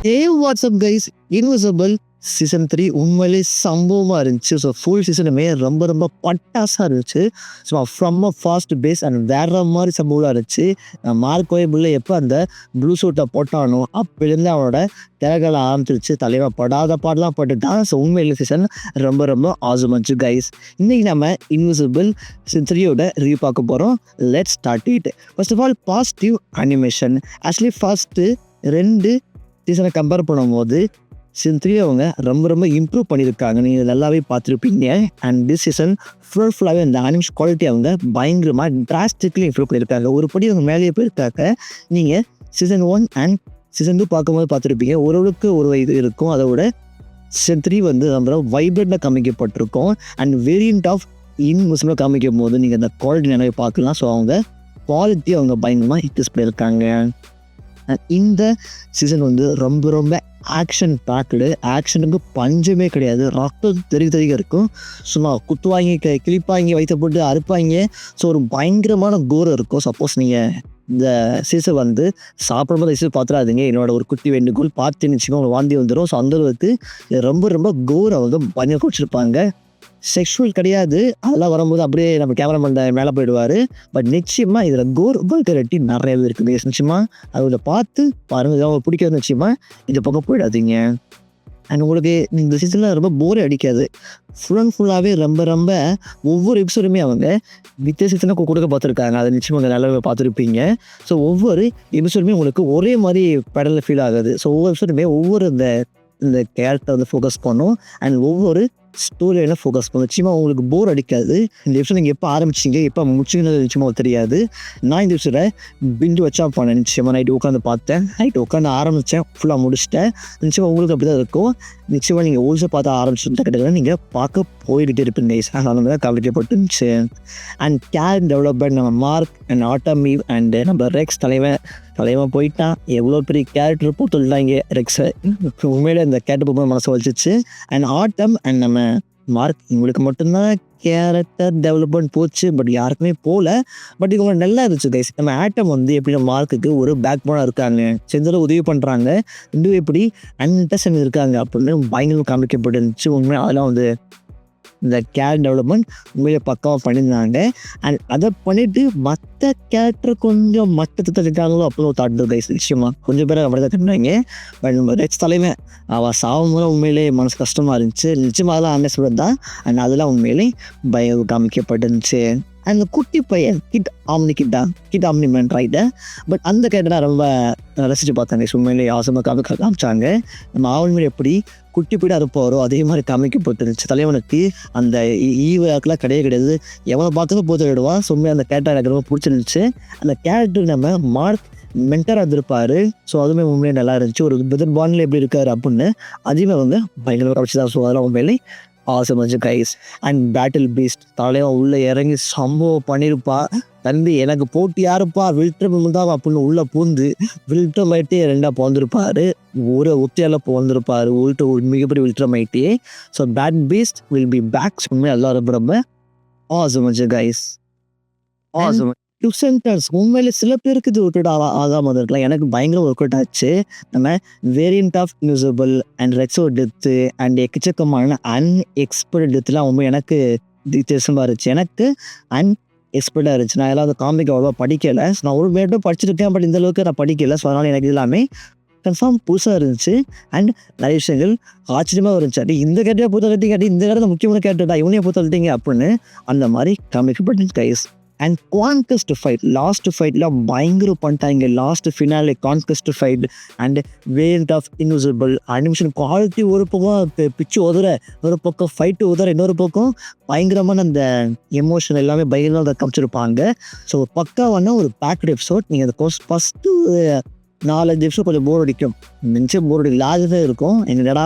Hey, what's up guys? Invisible season 3 உண்மையிலே சம்பவமாக இருந்துச்சு. ஸோ ஃபுல் சீசனுமே ரொம்ப ரொம்ப பட்டாசாக இருந்துச்சு. So from a fast base and வேற மாதிரி சம்பவமாக இருந்துச்சு. மார்க் கோயபுள்ள எப்போ அந்த ப்ளூ சூட்டை போட்டானோ அப்போலேருந்து அவனோட திறகளை ஆரம்பிச்சிருச்சு. தலைவன் படாத பாடலாம் போட்டுட்டான். ஸோ உண்மையிலே சீசன் ரொம்ப ரொம்ப ஆசமாச்சு கைஸ். இன்றைக்கி நம்ம இன்விசிபிள் சீசன் 3யோட ரிவ்யூ பார்க்க போகிறோம். Let's start it. First of all positive animation. Actually first 2 சீசனை கம்பேர் பண்ணும்போது சீசன் 3 அவங்க ரொம்ப ரொம்ப இம்ப்ரூவ் பண்ணியிருக்காங்க. நீங்கள் நல்லாவே பார்த்துருப்பீங்க. அண்ட் திஸ் சீசன் ஃபுல்லாகவே அந்த அனிமேஷன் குவாலிட்டி அவங்க பயங்கரமாக டிராஸ்டிக்லி இம்ப்ரூவ் பண்ணியிருக்காங்க. ஒரு படி அவங்க மேலேயே போயிருக்காங்க. நீங்கள் சீசன் 1 அண்ட் சீசன் 2 பார்க்கும்போது பார்த்துருப்பீங்க. ஓரளவுக்கு ஒரு இது இருக்கும். அதோட சீசன் 3 வந்து ரொம்ப வைப்ரண்ட்டாக காமிக்கப்பட்டிருக்கும். அண்ட் வேரியண்ட் ஆஃப் இன்விசிபிளாக காமிக்கும் போது நீங்கள் அந்த குவாலிட்டி நிறைய பார்க்கலாம். ஸோ அவங்க குவாலிட்டி அவங்க பயங்கரமாக இன்க்ரீஸ் பண்ணியிருக்காங்க. இந்த சீசன் வந்து ரொம்ப ரொம்ப ஆக்ஷன் பேக்கடு. ஆக்ஷனுக்கு பஞ்சமே கிடையாது. ரத்தம் தெரிய இருக்கும். சும்மா குத்துவாங்க, கிளிப்பாங்க, வயிற்ற போட்டு அறுப்பாங்க. ஸோ ஒரு பயங்கரமான கோரம் இருக்கும். சப்போஸ் நீங்கள் இந்த சீசன் வந்து சாப்பிடும்போது சீசன் பார்த்துடாதீங்க. என்னோட ஒரு குட்டி வேண்டுகோள் பார்த்து நிச்சயமாக உங்களுக்கு வாந்தி வந்துடும். ஸோ அந்த அளவுக்கு ரொம்ப ரொம்ப கோரம் வந்து பயங்கர குடிச்சிருப்பாங்க. செக்ஷுவல் கிடையாது. அதெல்லாம் வரும்போது அப்படியே நம்ம கேமராமேன் மேலே போயிடுவார். பட் நிச்சயமாக இதில் வல்கரிட்டி நிறையவே இருக்குது. நிச்சயமாக அதில் பார்த்து பாருங்கள். அவங்க பிடிக்காது நிச்சயமாக இந்த பக்கம் போயிடாதீங்க. அண்ட் உங்களுக்கு இந்த சீசனில் ரொம்ப போரே அடிக்காது. ஃபுல்லாகவே ரொம்ப ரொம்ப ஒவ்வொரு எபிசோடுமே அவங்க வித்தியாச சீசனாக கொடுக்க பார்த்துருக்காங்க. அதை நிச்சயமாக நல்லா பார்த்துருப்பீங்க. ஸோ ஒவ்வொரு எபிசோடுமே உங்களுக்கு ஒரே மாதிரி பெடலில் ஃபீல் ஆகாது. ஸோ ஒவ்வொரு எபிசோடுமே ஒவ்வொரு இந்த கேரக்டர் வந்து ஃபோக்கஸ் பண்ணும். அண்ட் ஒவ்வொரு ஸ்டோரியில ஃபோக்கஸ் பண்ணும். நிச்சயமாக உங்களுக்கு போர் அடிக்காது. இந்த எபிசோட் நீங்கள் எப்போ ஆரம்பிச்சிங்க எப்போ முடிச்சிங்கன்னு நிச்சயமாக தெரியாது. நான் இந்த எபிசோட பிண்டு வச்சா போனேன். நிச்சயமாக நைட்டு உட்காந்து பார்த்தேன். நைட்டு உட்காந்து ஆரம்பித்தேன். ஃபுல்லாக முடிச்சிட்டேன். நிச்சயமாக உங்களுக்கு அப்படி தான் இருக்கும். நிச்சயமாக நீங்கள் ஓல்ஸை பார்த்து ஆரம்பிச்சுட்டு கிட்ட நீங்கள் பார்க்க போய்கிட்டே இருப்பீங்க. அந்த மாதிரி கவலைக்கப்பட்டுருந்துச்சு. அண்ட் கேரக்டர் டெவலப்மெண்ட் நம்ம மார்க் அண்ட் ஆட்டமி அண்ட் நம்ம ரெக்ஸ் தலைவன் போயிட்டான். எவ்வளோ பெரிய கேரக்டர் போட்டுள்ளாங்க ரெக்ஸை. உண்மையிலே அந்த கேரக்டர் போகும்போது மனசு வலிச்சிச்சு. அண்ட் ஆட்டம் அண்ட் நம்ம மார்க் இவங்களுக்கு மட்டும்தான் கேரக்டர் டெவலப்மெண்ட் போச்சு. பட் யாருக்குமே போகல. பட் இவங்க நல்லா இருந்துச்சு கைஸ். நம்ம ஆட்டம் வந்து எப்படின்னா மார்க்குக்கு ஒரு பேக் போனாக இருக்காங்க. செஞ்சதில் உதவி பண்ணுறாங்க. இன்னும் எப்படி அன்டர்ஸ்டாண்ட் இருக்காங்க அப்படின்னு பயங்கரம் காமிக்கப்பட்டுருந்துச்சு. உண்மையாக அதெல்லாம் வந்து இந்த கேரக்டர் டெவலப்மெண்ட் உண்மையிலே பக்காவாக பண்ணியிருந்தாங்க. அண்ட் அதை பண்ணிவிட்டு மற்ற கேரக்டர் கொஞ்சம் மட்டத்தை தள்ளிட்டாங்களோ அப்படின்னு ஒரு தாட் கைஸ். நிச்சயமாக கொஞ்சம் பேர் அப்படி தான் கட்டினாங்க. பட் நம்ம ரெக்ஸ் தலைமை அவள் சாகும் போது உண்மையிலே மனசு கஷ்டமாக இருந்துச்சு. நிச்சயமாக அதெல்லாம் அண்டர்ஸ்டாண்ட் தான். அண்ட் அதெல்லாம் உண்மையிலே காமிக்கப்பட்டுருந்துச்சு. அந்த குட்டி பையன் கிட் ஆம்னிமேன் ரைட்டு. பட் அந்த கேரக்டராக ரொம்ப ரசித்து பார்த்தாங்க. உண்மையிலே ஆசமாக காமிச்சாங்க. நம்ம ஆவல்மேல் எப்படி குட்டி போய்ட்டு அறுப்பாரோ அதே மாதிரி காமிக்கப்பட்டுருந்துச்சு. தலைவனுக்கு அந்த ஈவாக்கெலாம் கிடையாது. எவனை பார்த்தாலும் போட்டு விடுவான். சும்மா அந்த கேரக்டர் எனக்கு ரொம்ப பிடிச்சிருந்துச்சு. அந்த கேரக்டர் நம்ம மார்க் மென்டராக இருந்திருப்பார். ஸோ அதுவுமே உண்மையிலே நல்லா இருந்துச்சு. ஒரு பிரதர் பாண்டில் எப்படி இருக்கார் அப்படின்னு அதுவுமே அவங்க பயங்கரமாக கவனிச்சு தான். ஸோ அதெல்லாம் உண்மையிலே ஆசம் வச்சு கைஸ். அண்ட் பேட்டில் பீஸ்ட் தலைவன் உள்ளே இறங்கி சம்பவம் பண்ணியிருப்பா. தம்பி எனக்கு போட்டி யாருப்பா வில்ட்ரம் தான் அப்படின்னு உள்ளே பூந்து வில்ட்ரம் ஆகிட்டே 2 பிறந்திருப்பார். ஒரு ஒத்தையால் பிறந்திருப்பார். ஒரு மிகப்பெரிய வில்ட்ரம் ஆகிட்டே. So bad beast will be backs. உண்மையாக எல்லாரும் ரொம்ப ஆசம் வச்சு கைஸ். ஆசம் சென்டர்ஸ் உண்மையில சில பேருக்கு இது ஒர்க் அவுட் ஆகாமல் இருக்கலாம். எனக்கு பயங்கர ஒர்க் அவுட் ஆச்சு. நம்ம வேரியண்ட் ஆஃப் இன்விசிபிள் அண்ட் ரெக்ஸோ டெத்து அண்ட் எக்கச்சக்கமான அன்எக்ஸ்பெக்டட் டெத்துலாம் உண்மை எனக்கு வித்தியாசமாக இருந்துச்சு. எனக்கு அன்எக்ஸ்பெக்டாக இருந்துச்சு. நான் எல்லாம் அந்த காமிக் அவ்வளோவா படிக்கலை. நான் ஒரு மேட்டும் படிச்சிருக்கேன். பட் இந்த அளவுக்கு நான் படிக்கலை. ஸோ அதனால் எனக்கு எல்லாமே கன்ஃபார்ம் புதுசாக இருந்துச்சு. அண்ட் நிறைய விஷயங்கள் ஆச்சரியமாக இருந்துச்சு. அப்படி இந்த கேட்டே பொறுத்த கட்டிங்க இந்த கேட்ட முக்கியமான கேட்டுட்டா இவனையே பொறுத்த கட்டிங்க அப்படின்னு அந்த மாதிரி காமிக்கப்பட்டு guys. And Conquest fight last ஃபைட்லாம் பயங்கர பண்ணிட்டாங்க. Last finale Conquest fight and variant of Invincible animation quality ஒரு பக்கம் பிச்சு உதற, ஒரு பக்கம் ஃபைட்டு உதற, இன்னொரு பக்கம் பயங்கரமான அந்த எமோஷன் எல்லாமே பயங்கரமாக அதை காமிச்சிருப்பாங்க. ஸோ பக்காவான ஒரு பேக்கட் எபிசோட். நீங்கள் அந்த ஃபஸ்ட்டு 4-5 எபிசோட் கொஞ்சம் போர் அடிக்கும். நிச்சயம் போர் அடிக்கும். லாஸ்ட் தான் இருக்கும். என்னடா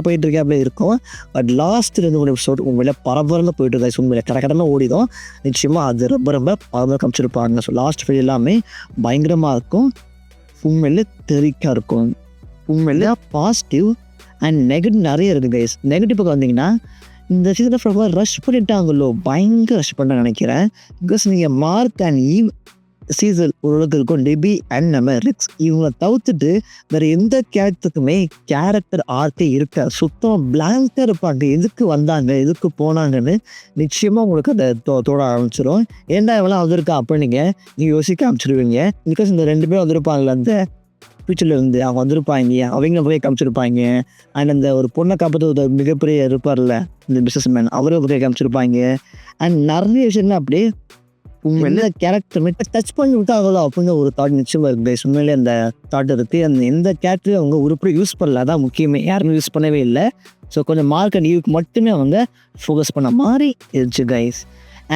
போயிட்டு இருக்கேன் அப்படியே இருக்கும். பட் லாஸ்ட் 2-3 எபிசோட் உண்மையில பரபரமாக போயிட்டு இருக்காது. உண்மையில கடற்கடமாக ஓடிடும். நிச்சயமாக அது ரொம்ப ரொம்ப பரபரமாக காமிச்சிருப்பாங்க. ஸோ லாஸ்ட் ஃபைட் எல்லாமே பயங்கரமாக இருக்கும். உண்மையில தெரிக்காக இருக்கும். உண்மையில பாசிட்டிவ் அண்ட் நெகட்டிவ் நிறைய இருக்குது கைஸ். நெகட்டிவ் பக்கம் வந்தீங்கன்னா இந்த சீசனை ரொம்ப ரஷ் பண்ணிட்டாங்களோ பயங்கர ரஷ் பண்ண நினைக்கிறேன். பிகாஸ் நீங்கள் மார்க் அண்ட் சீசல் ஓரளவுக்கு இருக்கும். டெபி அண்ட் நம்ம ரிக்ஸ் இவங்களை தவிர்த்துட்டு வேற எந்த கேரக்டருக்குமே கேரக்டர் ஆர்க்கே இருக்காது. சுத்தம் பிளாங்காக இருப்பாங்க. எதுக்கு வந்தாங்க, எதுக்கு போனாங்கன்னு நிச்சயமாக உங்களுக்கு அதை தோட ஆரம்பிச்சிடும். ஏன்டா இவெல்லாம் வந்திருக்கா அப்படின்னு நீங்கள் யோசிக்க ஆரம்பிச்சிருவீங்க. பிகாஸ் இந்த 2 பேர் வந்திருப்பாங்கல்ல, அந்த ஃபியூச்சரில் இருந்து அவங்க வந்திருப்பாங்க, அவங்கள போய் காமிச்சிருப்பாங்க. அண்ட் அந்த ஒரு பொண்ணை காப்பாற்ற மிகப்பெரிய இருப்பார்ல இந்த பிஸ்னஸ் மேன், அவரை போய் காமிச்சிருப்பாங்க. அண்ட் நிறைய விஷயங்கள் அப்படியே உண்மையில கேரக்டர் டச் பண்ணி விட்டாங்களோ அப்படின்னு ஒரு தாட் நிச்சயமாக இருக்குது. உண்மையிலே அந்த தாட் இருக்குது. அந்த எந்த கேரக்டரும் அவங்க உருப்படி யூஸ் பண்ணல, அதான் முக்கியமே. யாருமே யூஸ் பண்ணவே இல்லை. ஸோ கொஞ்சம் மார்க் அண்ட் யூக்கு மட்டுமே அவங்க ஃபோக்கஸ் பண்ண மாதிரி இருந்துச்சு கைஸ்.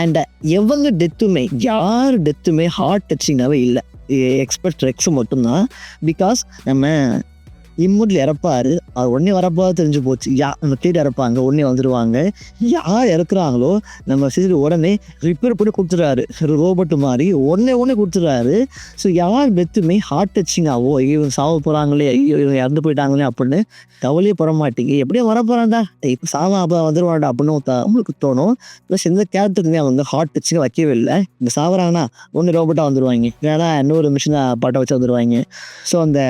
அண்ட் எவங்க டெத்துமே, யார் டெத்துமே ஹார்ட் டச்சிங்காகவே இல்லை, எக்ஸ்பெக்ட் ரெக்ஸ் மட்டும்தான். பிகாஸ் நம்ம இம்மூட்டில் இறப்பாரு, அது உடனே வரப்போ தெரிஞ்சு போச்சு. நம்ம தேடி இறப்பாங்க, உடனே வந்துடுவாங்க. யார் இறக்குறாங்களோ நம்ம சீசன் உடனே ரிப்பேர் பண்ணி கொடுத்துட்றாரு, ரோபோட்டு மாதிரி உடனே கொடுத்துட்றாரு. ஸோ யார் டெத்துமே ஹார்ட் டச்சிங்காவோ ஐயோ சாவ போகிறாங்களே, ஐயோ இவங்க இறந்து போயிட்டாங்களே அப்படின்னு கவலையே பட மாட்டேங்க. எப்படியும் வரப்போறான்டா, இப்போ சாவா அப்போ வந்துடுவான்டா அப்படின்னு அவங்களுக்கு தோணும். ப்ளஸ் எந்த கேரக்டருக்குமே அவங்க ஹார்ட் டச்சிங்காக வைக்கவே இல்லை. இந்த சாவறாங்கன்னா ஒன்று ரோபோட்டாக வந்துடுவாங்க, இல்லைனா இன்னொரு மிஷினை பாட்டை வச்சு வந்துடுவாங்க. ஸோ அந்த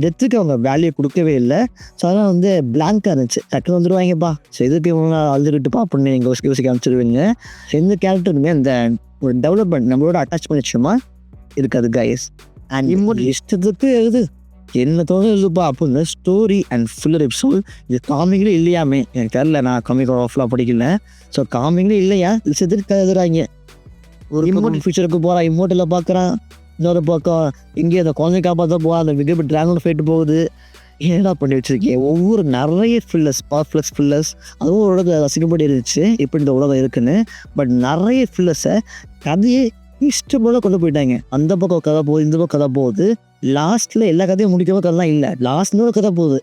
டெத்துக்கு அவங்க வேல்யூ கொடுக்கவே இல்லை. ஸோ அதெல்லாம் பிளாங்காக இருந்துச்சு. டக்குன்னு வந்துடுவாங்கப்பா, ஸோ எதுக்கு இவங்க அழுதுகிட்டுப்பா அப்படின்னு நீங்கள் யோசிக்க ஆரம்பிச்சிருவீங்க. எந்த கேரக்டருமே அந்த ஒரு டெவலப்மெண்ட் நம்மளோட அட்டாச் பண்ணிச்சுமா இருக்காது கைஸ். அண்ட் இம்மோட் இஷ்டத்துக்கு எழுது, என்ன தோணும் எழுதுப்பா அப்படின்னு ஸ்டோரி அண்ட் ஃபுல்லர் எபிசோட். இது காமிங்களே இல்லையாமே, எனக்கு தெரியல, நான் காமிக் ஆஃப்லாம் படிக்கல. ஸோ காமிங்களே இல்லையா, இஷ்டத்துக்கு எழுதுறாங்க. ஒரு இம்மோட் ஃபியூச்சருக்கு போகிறான், இம்மோட்டில் பார்க்குறான். இன்னொரு பக்கம் இங்கே அந்த குழந்தை காப்பாற்ற போக அந்த மிகப்பெரிய ட்ராகன் ஃபைட்டு போகுது. என்னடா பண்ணி வச்சுருக்கேன். ஒவ்வொரு நிறைய ஃபில்லர்ஸ், பர்ஃப்ளெக்ஸ் ஃபில்லர்ஸ், அதுவும் உலக ரசிக்கப்படி இருந்துச்சு எப்படி இந்த உலகம் இருக்குன்னு. பட் நிறைய ஃபில்லர்ஸை கதையை இஷ்டம் போல கொண்டு போயிட்டாங்க. அந்த பக்கம் கதை போகுது, இந்த பக்கம் கதை போகுது. லாஸ்ட்டில் எல்லா கதையும் முடிக்காம கதைலாம் இல்லை, லாஸ்ட்ல ஒரு கதை போகுது.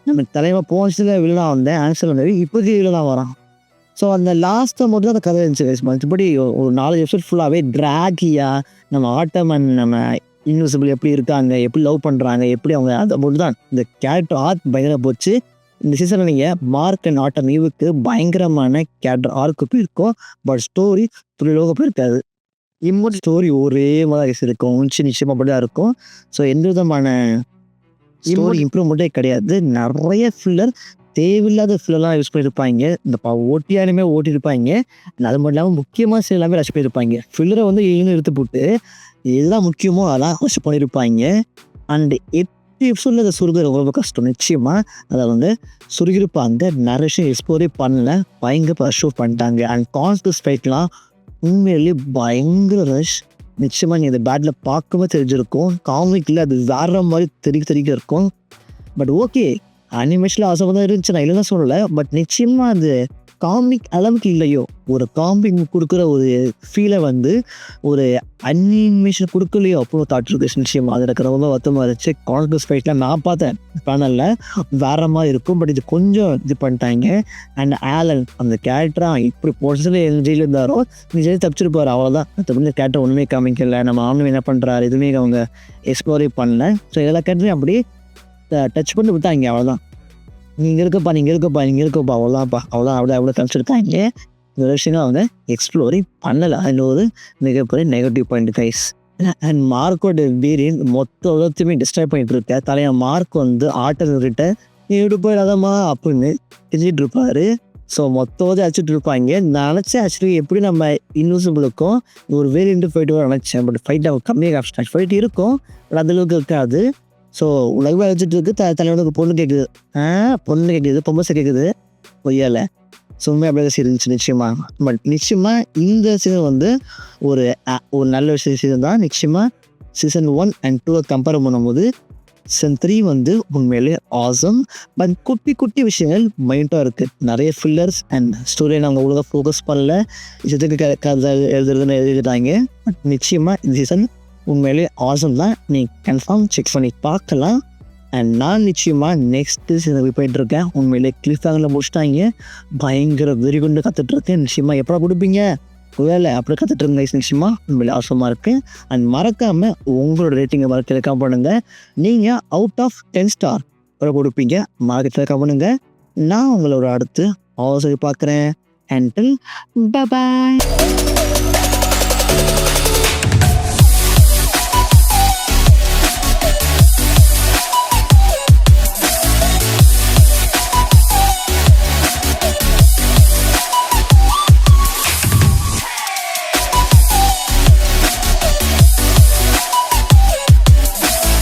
நம்ம தலைமை போனச்சில் வில்லனா வந்தேன், ஆன்சர் வந்து இப்போதைக்கு வில்லனா வரான். ஸோ அந்த லாஸ்ட்டை மட்டும் தான் அந்த கதை இருந்துச்சு. மற்றபடி ஒரு 4 எபிசோட் ஃபுல்லாகவே ட்ராகியாக நம்ம ஆட்டம் அண்ட் நம்ம இன்விசிபிள் எப்படி இருக்காங்க, எப்படி லவ் பண்ணுறாங்க, எப்படி அவங்க அதை மட்டும் தான். இந்த கேரக்டர் ஆர்க் பயங்கரமாக போச்சு. இந்த சீசனில் நீங்கள் மார்க் அண்ட் ஆட்டம் நீவுக்கு பயங்கரமான கேரக்டர் ஆர்க்கு போயிருக்கும். பட் ஸ்டோரி துளிலோக போயிருக்காது. இம்மோட் ஸ்டோரி ஒரே மாதிரி இருக்கும், நிச்சயமாக அப்படி தான் இருக்கும். ஸோ எந்த விதமான ஸ்டோரி இம்ப்ரூவ்மெண்ட்டே கிடையாது. நிறைய ஃபில்லர், தேவையில்லாத ஃபில்லர்லாம் யூஸ் பண்ணியிருப்பாங்க. இந்த ஓட்டியாலுமே ஓட்டியிருப்பாங்க. அது மட்டும் இல்லாமல் முக்கியமாக சில எல்லாமே ரஷ் பண்ணியிருப்பாங்க. ஃபில்லரை இழுத்து எடுத்து போட்டு எதுதான் முக்கியமோ அதெல்லாம் ரஷ் பண்ணியிருப்பாங்க. அண்டு 8 எபிசோடில் அதை சுருகிறது ரொம்ப கஷ்டம். நிச்சயமாக அதை சுருகிருப்பாங்க. நிறைய விஷயம் எக்ஸ்ப்ளோரே பண்ணல, பயங்கர ரஷ் பண்ணிட்டாங்க. அண்ட் கான்ஸ்டஸ் ஃபைட்லாம் உண்மையிலேயே பயங்கர ரஷ். நிச்சயமாக நீங்கள் இந்த பேட்டில் பார்க்கும்போது தெரிஞ்சிருக்கும். காமிக்கில் அது வேற மாதிரி தெரிய இருக்கும். பட் ஓகே, அனிமேஷனில் ஆசை தான் இருந்துச்சு, நான் இல்லைன்னா சொல்லலை. பட் நிச்சயமாக அது காமிக் அளவுக்கு இல்லையோ, ஒரு காமிக் கொடுக்குற ஒரு ஃபீலை ஒரு அனிமேஷன் கொடுக்கலையோ அப்படின்னு தாட் இருக்கு. நிச்சயமாக அது எனக்கு ரொம்ப வருத்தமாக இருந்துச்சு. கான்கிரஸ் ஃபைட்லாம் நான் பார்த்தேன் பேனலில், வேற மாதிரி இருக்கும். பட் இது கொஞ்சம் இது பண்ணிட்டாங்க. அண்ட் ஆலன் அந்த கேரக்டராக இப்படி போர்ஷனில் ஜெயிலில் இருந்தாரோ நீ ஜெயிலில் தப்பிச்சிருப்பார், அவ்வளோதான். மற்றபடி கேரக்டர் ஒன்றுமே காமிக்கல. நம்ம ஆன்லைன் என்ன பண்ணுறாரு எதுவுமே அவங்க எக்ஸ்ப்ளோரே பண்ணல. ஸோ எல்லா கேரக்டரையும் அப்படியே டச் பண்ணி விட்டாங்க, அவ்வளோதான். நீங்கள் இருக்கப்பா அவ்வளோதான்ப்பா, அவ்வளோ காமிச்சிருக்காங்க. இந்த விஷயங்கள் அவங்க எக்ஸ்ப்ளோரே பண்ணலை. அதில் ஒரு மிகப்பெரிய நெகட்டிவ் பாயிண்ட் கைஸ். அண்ட் மார்க்கோட வேரியன்ட் மொத்த உலகத்தையுமே டிஸ்ட்ராய் பண்ணிட்டு இருக்க தலையை மார்க் ஆட்டர்கிட்ட நீ விட்டு போயிடாதம்மா அப்படின்னு தெரிஞ்சிட்டு இருப்பாரு. ஸோ மொத்தம் அடிச்சுட்டு இருப்பாங்க. நான் நினச்சேன் ஆக்சுவலி எப்படி நம்ம இன்விசிபிளுக்கும் ஒரு வேரியண்ட்டு ஃபைட்டு நினச்சேன். பட் ஃபைட் அவங்க கம்மியாக காமிச்சிட்டாங்க. ஃபைட் இருக்கும், பட் அந்தளவுக்கு இருக்காது. ஸோ உலகமாக வச்சுட்டு இருக்கு. தலைவனுக்கு பொண்ணு கேட்குது, பொம்பசை கேட்குது பொய்யால. ஸோ உண்மையாக அப்படியே இருந்துச்சு நிச்சயமாக. பட் நிச்சயமாக இந்த சீசன் ஒரு ஒரு நல்ல விஷயம் சீசன் தான். நிச்சயமாக சீசன் 1 and 2 கம்பேர் பண்ணும்போது சீசன் 3 உண்மையிலே ஆசம். பட் குட்டி விஷயங்கள் மைண்டாக இருக்குது. நிறைய ஃபில்லர்ஸ் அண்ட் ஸ்டோரியை நாங்கள் உலக ஃபோக்கஸ் பண்ணல, இதுக்கு கதை எழுதுறதுன்னு எழுதிட்டாங்க. பட் நிச்சயமாக இந்த சீசன் உண்மையிலே ஆசம் தான். நீ கன்ஃபார்ம் செக் பண்ணி பார்க்கலாம். அண்ட் நான் நிச்சயமாக நெக்ஸ்ட்டு சீசனுக்கு போயிட்டுருக்கேன். உண்மையிலே கிளிஃப்ஹேங்கரில் முடிச்சிட்டாங்க. பயங்கர வெறி கொண்டு கற்றுட்ருக்கேன். நிச்சயமாக எப்போ கொடுப்பீங்க வேலை அப்படி கற்றுட்ருங்க. நிச்சயமாக உண்மையிலே அவசரமாக இருக்குது. அண்ட் மறக்காமல் உங்களோட ரேட்டிங்கை மறக்க பண்ணுங்கள். நீங்கள் அவுட் ஆஃப் 10 ஸ்டார் வரை கொடுப்பீங்க, மறக்க பண்ணுங்கள். நான் உங்களோட அடுத்து அவசரம் பார்க்குறேன். And by.